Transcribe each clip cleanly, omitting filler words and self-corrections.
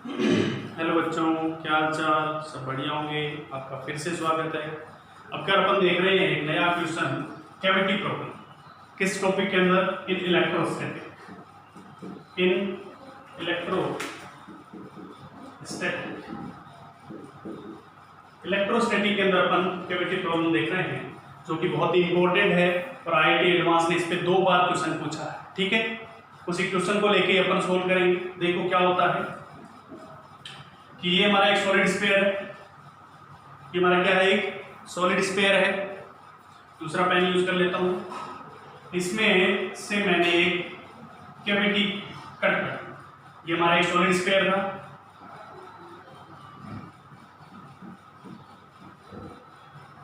Hello बच्चों, क्या हाल चाल? सब बढ़िया होंगे। आपका फिर से स्वागत है। अब क्या अपन देख रहे हैं एक नया क्वेश्चन, कैविटी प्रॉब्लम। किस टॉपिक के अंदर? इन इलेक्ट्रोस्टैटिक इलेक्ट्रोस्टैटिक के अंदर अपन कैविटी प्रॉब्लम देख रहे हैं, जो कि बहुत ही इंपॉर्टेंट है और आईआईटी एडवांस ने इस पे 2 बार क्वेश्चन पूछा है। ठीक है, उसी क्वेश्चन को लेके अपन सोल्व करेंगे। देखो क्या होता है कि ये हमारा एक सॉलिड स्फीयर है। ये हमारा क्या है? एक सॉलिड स्फीयर है। दूसरा पेन यूज कर लेता हूं। इसमें से मैंने एक कैविटी कट कर, ये हमारा एक सॉलिड स्फीयर था।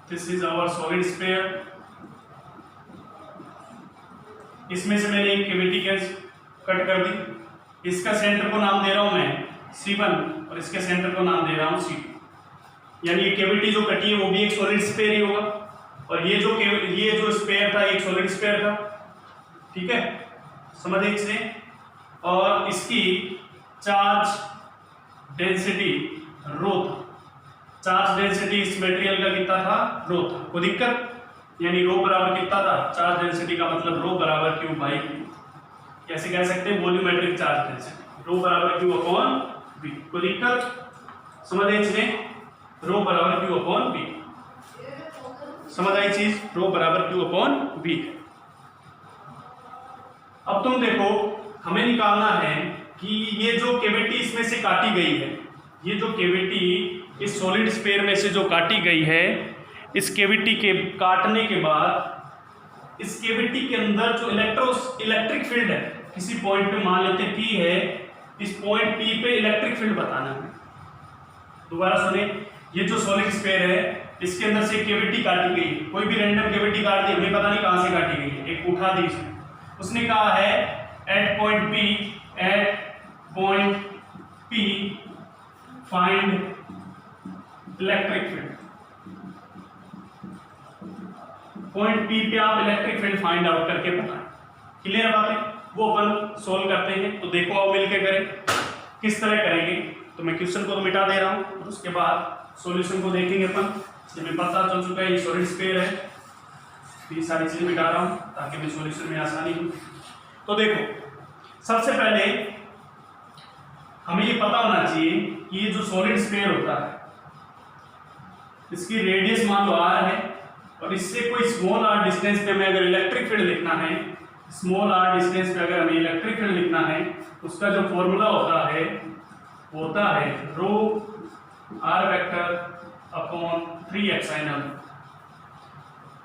This is our solid sphere. इसमें से मैंने एक कैविटी कट कर दी। इसका सेंटर को नाम दे रहा हूं मैं C1 और इसके सेंटर को नाम दे रहा हूं C2। यानी ये कैविटी जो कटी है वो भी एक सॉलिड स्फीयर ही होगा, और ये जो स्फीयर था एक सॉलिड स्फीयर था। ठीक है, समझ इसे। और इसकी चार्ज डेंसिटी रो था। चार्ज डेंसिटी इस मटेरियल का कितना था? रो था। कोई दिक्कत? यानी रो बराबर कितना था? चार्ज डेंसिटी का मतलब रो बराबर क्यू बाई क्यू। कैसे कह सकते हैं? वॉल्यूमेट्रिक चार्ज डेंसिटी रो बराबर क्यू अपॉन वी। कोई दिक्कत? समझ आई चीजें? रो बराबर क्यू अपॉन वी। समझ आई चीज? रो बराबर क्यू अपॉन वी। अब तुम देखो, हमें निकालना है कि ये जो कैविटी इसमें से काटी गई है, ये जो कैविटी इस सॉलिड स्फीयर में से जो काटी गई है, इस कैविटी के काटने के बाद इस कैविटी के अंदर जो इलेक्ट्रिक फील्ड है, किसी पॉइंट पे मान लेते P है, इस पॉइंट P पे इलेक्ट्रिक फील्ड बताना है। दोबारा सुने, ये जो सॉलिड स्फीयर है इसके अंदर से कैविटी काटी गई है। कोई भी रैंडम कैविटी काट दी, हमें पता नहीं कहां से काटी गई है, एक उठा दी उसने कहा है at point P find electric field. Point P पे आप इलेक्ट्रिक फील्ड फाइंड आउट करके बताएं। क्लियर बात है? वो अपन सोल्व करते हैं। तो देखो आओ मिलके करें। किस तरह करेंगे? तो मैं क्वेश्चन को तो मिटा दे रहा हूं और उसके बाद सॉल्यूशन को देखेंगे अपन। हमें पता चल चुका है ये सॉलिड स्फीयर है, ये सारी चीजें मिटा रहा हूं ताकि मैं सॉल्यूशन में आसानी हो। तो देखो, सबसे पहले हमें ये पता होना चाहिए कि ये जो सॉलिड स्फीयर होता है इसकी रेडियस मान लो r है, और इससे कोई स्मॉल r डिस्टेंस पे हमें अगर इलेक्ट्रिक फील्ड लिखना है, स्मॉल r डिस्टेंस पे अगर हमें इलेक्ट्रिक फील्ड लिखना है, उसका जो फॉर्मूला होता है वो होता है rho r vector upon 3 epsilon.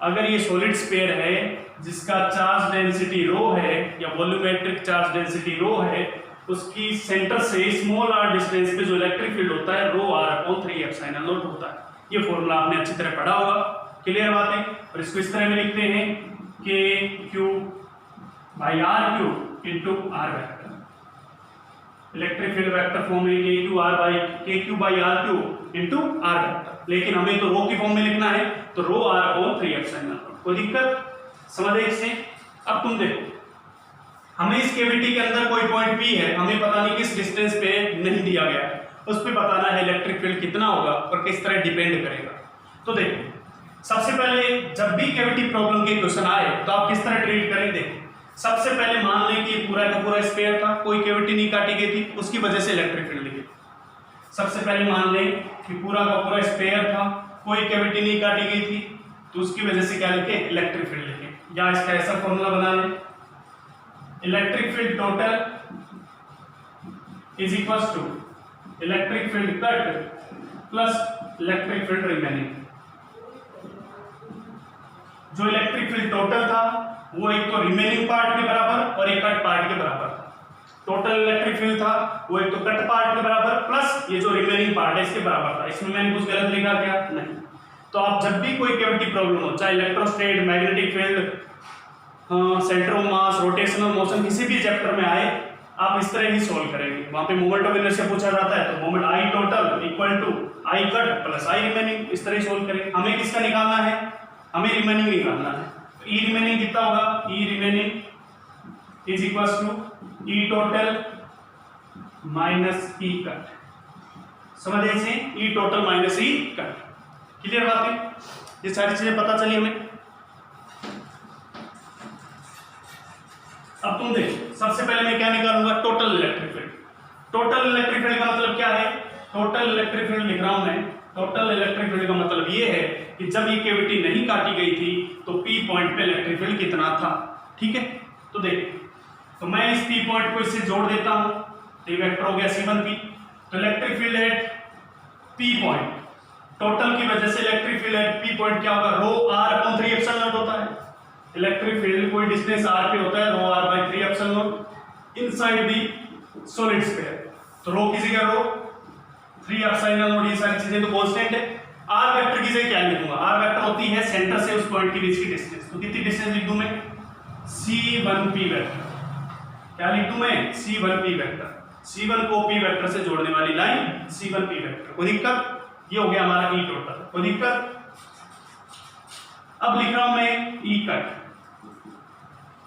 अगर ये सॉलिड स्फीयर है जिसका चार्ज डेंसिटी रो है या वॉल्यूमेट्रिक चार्ज डेंसिटी रो है, उसकी सेंटर से स्मॉल r डिस्टेंस पे जो इलेक्ट्रिक फील्ड होता है rho r upon 3 epsilon not होता है। ये फॉर्मूला आपने अच्छी तरह पढ़ा होगा। क्लियर बात है? और इसको इस तरह में लिखते हैं k q by r q into r vector. Electric field vector form में k q by r q into r vector. लेकिन हमें तो रो की फॉर्म में लिखना है, तो रो आर अपॉन 3 एप्सिलॉन। कोई दिक्कत? समझ इससे। अब तुम देखो, हमें इस कैविटी के अंदर कोई पॉइंट P है, हमें पता नहीं किस डिस्टेंस पे नहीं दिया गया है, उस पे बताना है इलेक्ट्रिक फील्ड कितना होगा और किस तरह डिपेंड करेगा। तो देखो, सबसे पहले जब भी कैविटी प्रॉब्लम के क्वेश्चन आए तो आप किस तरह ट्रीट करें। देखो, सबसे पहले मान लें कि पूरा का पूरा स्फीयर था, कोई कैविटी नहीं काटी गई थी, उसकी वजह से इलेक्ट्रिक फील्ड लिखे। सबसे पहले मान लें कि पूरा का पूरा स्फीयर था, कोई कैविटी नहीं काटी गई थी, तो उसकी वजह से क्या लिखे? इलेक्ट्रिक फील्ड लिखे। या इसका ऐसा फॉर्मूला बना लें, electric field total is equal to electric field cut plus electric field remaining. जो इलेक्ट्रिक फील्ड टोटल था वो एक तो रिमेनिंग पार्ट के बराबर और एक कट पार्ट के बराबर था। टोटल इलेक्ट्रिक फील्ड था वो एक तो कट पार्ट के बराबर प्लस ये जो रिमेनिंग पार्ट है इसके बराबर था। इसमें मैंने कुछ गलत लिखा क्या? नहीं। तो आप जब भी कोई कैविटी प्रॉब्लम हो, चाहे electrostatic, magnetic field, centre of mass, rotational motion, किसी भी चैप्टर में आए आप इस तरह ही सोल्व करेंगे। वहां पे मोमेंट ऑफ इनर्शिया पूछा जाता है तो moment I total equal to I cut plus I remaining, इस तरह ही सोल्व करेंगे। हमें किसका निकालना है? हमें रिमेनिंग निकालना है। तो ई रिमेनिंग कितना होगा? E remaining is equal to E total minus E cut. समझ ऐसे E total minus E cut. Clear बात है? ये सारी चीजें पता चली हमें। अब तुम देखो, सबसे पहले मैं क्या निकालूंगा, total electric field. Total electric field का मतलब क्या है? टोटल इलेक्ट्रिक फील्ड लिख रहा हूं मैं। टोटल इलेक्ट्रिक फील्ड का मतलब ये है कि जब ये कैविटी नहीं काटी गई थी तो पी पॉइंट पे इलेक्ट्रिक फील्ड कितना था। ठीक है, तो देखो, तो मैं इस पी पॉइंट को इससे जोड़ देता हूं, तो ये वेक्टर हो गया C1P। तो electric field at P point, total की वजह से electric field at P point क्या होगा, rho r upon 3 epsilon not होता है। इलेक्ट्रिक फील्ड कोई डिस्टेंस r पे होता है, rho r by 3 epsilon not inside the solid sphere. तो रो की जगह रो 3 एप्सिलॉन नॉट, ये सारी चीजें तो कांस्टेंट है। r वेक्टर की जगह क्या लिखूंगा, r वेक्टर होती है सेंटर से उस पॉइंट के बीच की डिस्टेंस। तो कितनी डिस्टेंस लिख दूं मैं, C1P वेक्टर। क्या लिख दूं मैं, C1P वेक्टर। C1 को P वेक्टर से जोड़ने वाली लाइन C1P वेक्टर। कोई दिक्कत? ये हो गया हमारा E टोटल। कोई दिक्कत? अब लिख रहा हूं मैं E कट,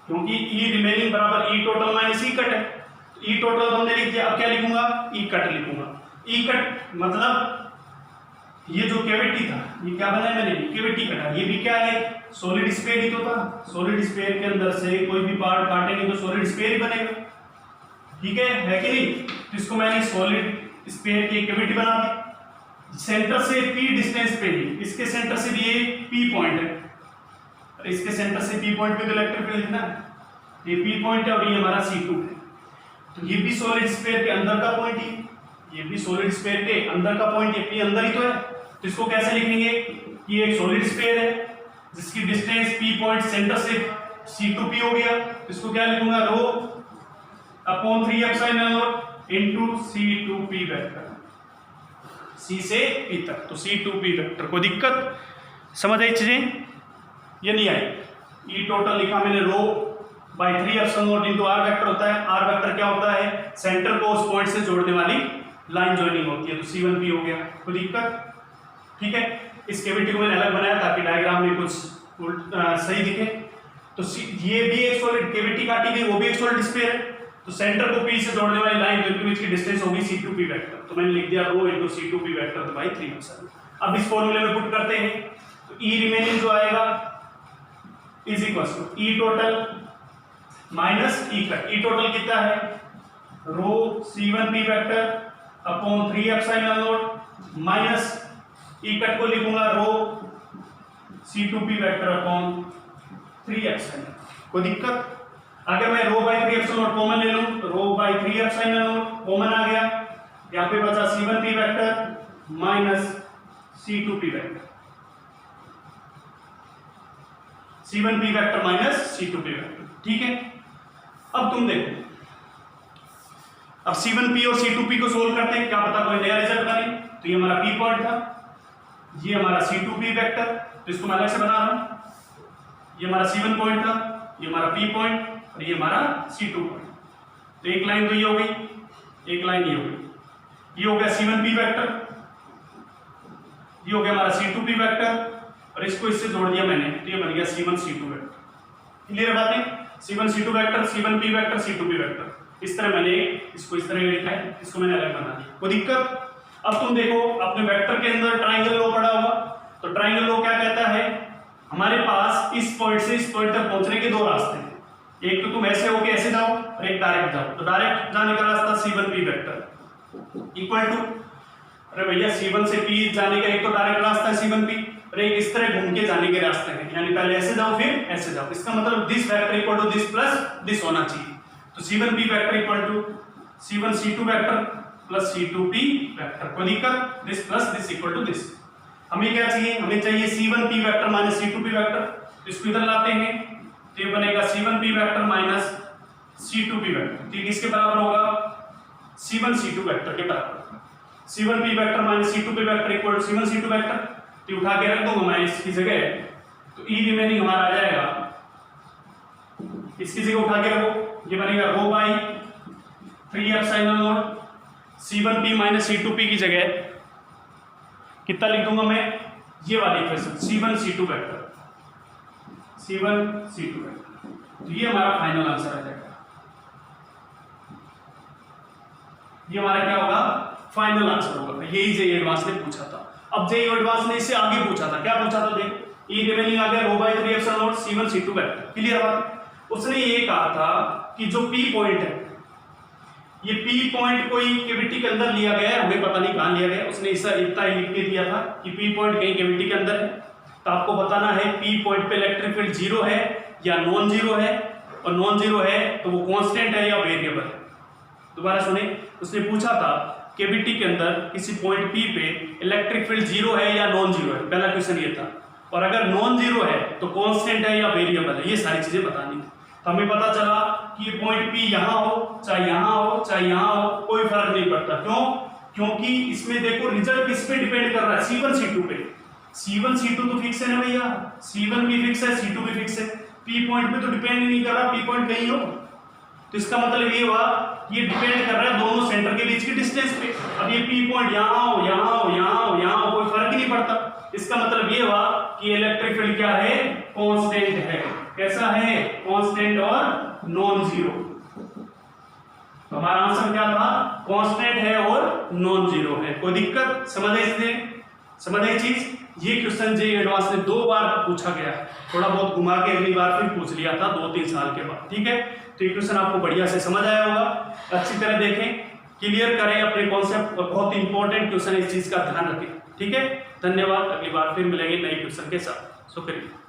क्योंकि E रिमेनिंग बराबर E total minus E cut है। E टोटल तो हमने लिख दिया, अब क्या लिखूंगा, E कट लिखूंगा। E कट मतलब ये जो कैविटी था, ये क्या बनाया मैंने, कैविटी कटा। ये भी क्या है, सॉलिड स्फीयर ही तो था। सॉलिड स्फीयर के अंदर से कोई भी पार्ट काटेंगे तो सॉलिड स्फीयर ही बनेगा। ठीक है कि नहीं? तो इसको मैंने सॉलिड स्फीयर की कैविटी बना दी। सेंटर से P डिस्टेंस पे ही, इसके सेंटर से भी ये P पॉइंट है, और इसके सेंटर से P पॉइंट पे तो इलेक्ट्रिक फील्ड लिखना है। ये P पॉइंट है और ये हमारा C2 है। तो ये भी सॉलिड स्फीयर के अंदर का पॉइंट ही, ये भी सॉलिड स्फीयर के अंदर का पॉइंट, ये P अंदर ही तो है। तो इसको कैसे लिखेंगे, ये एक सॉलिड स्फीयर है जिसकी डिस्टेंस P पॉइंट सेंटर से C2P हो गया। तो इसको क्या लिखूंगा, rho upon 3 epsilon nought into C2P vector, C से P तक, तो C2P वेक्टर। कोई दिक्कत? समझ आई चीजें? ये नहीं आई। E टोटल लिखा मैंने, rho by 3 epsilon nought into R vector होता है। R वेक्टर क्या होता है, सेंटर को उस पॉइंट से जोड़ने वाली लाइन ज्वाइनिंग होती है। तो C1P हो गया। कोई दिक्कत? ठीक है, इस कैविटी को मैंने अलग बनाया ताकि डायग्राम में कुछ सही दिखे। तो ये भी एक सॉलिड कैविटी काटी गई, वो भी एक सॉलिड स्फीयर है। तो सेंटर को P से जोड़ने वाली लाइन के बीच की डिस्टेंस होगी C2P वेक्टर। तो मैंने लिख दिया rho into C2P vector by 3 epsilon. अब इस फॉर्मूले में पुट करते हैं, तो E रिमेनिंग जो आएगा is equal to E total minus E cut. E total कितना है, rho C1P vector upon 3 epsilon not minus E cut को लिखूंगा रो C2P वेक्टर अपॉन 3 एप्सिलॉन। कोई दिक्कत? अगर मैं रो बाय 3 एप्सिलॉन नॉट कॉमन ले लूं, रो बाय 3 एप्सिलॉन नॉट कॉमन आ गया, यहां पे बचा C1P vector minus C2P vector, C1P vector minus C2P vector. ठीक है, अब तुम देखो, अब C1P और C2P को सोल्व करते हैं, क्या पता कोई नया रिजल्ट बने। तो ये हमारा P पॉइंट था, ये हमारा C2P वेक्टर, तो इसको मैं अलग से बना रहा हूं। ये हमारा C1 पॉइंट था, ये हमारा P पॉइंट, और ये हमारा C2 पॉइंट। तो एक लाइन तो ये हो गई, एक लाइन ये हो गई। ये हो गया C1P वेक्टर, ये हो गया हमारा C2P वेक्टर, और इसको इससे जोड़ दिया मैंने, तो ये बन गया C1 C2 वेक्टर। क्लियर बातें? C1 C2 vector, C1P vector, C2P vector. इस तरह मैंने इसको इस तरह लिखा है, इसको मैंने अलग बना दिया। कोई दिक्कत? अब तुम देखो, अपने वेक्टर के अंदर ट्राइंगल लॉ पढ़ा होगा। तो ट्राइंगल लॉ क्या कहता है, हमारे पास इस पॉइंट से इस पॉइंट तक पहुंचने के दो रास्ते हैं। एक तो तुम ऐसे होके ऐसे जाओ और एक डायरेक्ट जाओ। तो डायरेक्ट जाने का रास्ता C1P वेक्टर इक्वल टू, अरे भैया C1 से P जाने का एक तो डायरेक्ट रास्ता है C1P, और एक इस तरह घूम के जाने के रास्ते हैं, यानी पहले ऐसे जाओ फिर ऐसे जाओ। इसका मतलब this vector equal to this plus this होना चाहिए। तो C1P vector equal to C1 C2 vector plus C2P vector. कोई दिक्कत? This plus this equal to this. हमें क्या चाहिए, हमें चाहिए C1P vector minus C2P vector. तो इसको इधर लाते हैं, तो ये बनेगा C1P vector minus C2P vector. ठीक, इसके बराबर होगा C1 C2 वेक्टर के बराबर। C1P vector minus C2P vector equal to C1 C2 vector. तो उठा के रख दूंगा मैं इसकी जगह, तो E रिमेनिंग हमारा आ जाएगा, इसकी जगह उठा के रखो, ये बनेगा rho by 3 epsilon nought C1P minus C2P की जगह कितना लिख दूंगा मैं, ये वाली equation C1 C2 vector, C1 C2 vector. तो ये हमारा फाइनल आंसर आ जाएगा। ये हमारा क्या होगा, फाइनल आंसर होगा। यही जे एडवांस ने पूछा था। अब जे एडवांस ने इससे आगे पूछा था, क्या पूछा था देखो, ई रिमेनिंग आ गया rho by 3 epsilon nought C1 C2 vector. Clear बात। उसने ये कहा था कि जो P पॉइंट है, ये P पॉइंट कोई कैविटी के अंदर लिया गया है, हमें पता नहीं कहां लिया गया, उसने इतना ही लिख के दिया था कि P पॉइंट कहीं कैविटी के अंदर है। तो आपको बताना है P पॉइंट पे इलेक्ट्रिक फील्ड जीरो है या नॉन जीरो है, और नॉन जीरो है तो वो कांस्टेंट है या वेरिएबल है। दोबारा सुने, उसने पूछा था कैविटी के अंदर किसी पॉइंट P पे इलेक्ट्रिक फील्ड जीरो है या नॉन जीरो है, पहला क्वेश्चन ये था। और अगर नॉन जीरो है तो कांस्टेंट है या वेरिएबल है, ये सारी चीजें बतानी। तो हमें पता चला कि ये पॉइंट P यहाँ हो चाहे यहाँ हो चाहे यहाँ हो, कोई फर्क नहीं पड़ता। क्यों? क्योंकि इसमें देखो रिजल्ट किस पे डिपेंड कर रहा है, C1 C2 पे। C1 C2 तो फिक्स है ना भैया, C1 भी फिक्स है C2 भी फिक्स है, P पॉइंट पे तो डिपेंड ही नहीं कर रहा, P पॉइंट कहीं हो। तो इसका मतलब ये हुआ ये डिपेंड कर रहा है दोनों सेंटर के बीच की डिस्टेंस पे। अब ये P पॉइंट यहाँ हो यहाँ हो यहाँ हो यहाँ हो, कोई फर्क ही नहीं पड़ता। इसका मतलब ये हुआ कि इलेक्ट्रिक फील्ड क्या है, कांस्टेंट है। कैसा है? कांस्टेंट और नॉन जीरो। तो हमारा आंसर क्या था? कांस्टेंट है और नॉन जीरो है। कोई दिक्कत? समझे इसने? समझे चीज? ये क्वेश्चन जे एडवांस ने 2 बार पूछा गया है, थोड़ा बहुत घुमा के अगली बार फिर पूछ लिया था 2-3 साल के बाद। ठीक है, तो ये क्वेश्चन आपको बढ़िया से समझ आया होगा। अच्छी तरह देखें, क्लियर करें अपने कॉन्सेप्ट, बहुत इंपॉर्टेंट क्वेश्चन है, इस चीज का ध्यान रखें। ठीक है, धन्यवाद। अगली बार फिर मिलेंगे नए क्वेश्चन के साथ। शुक्रिया।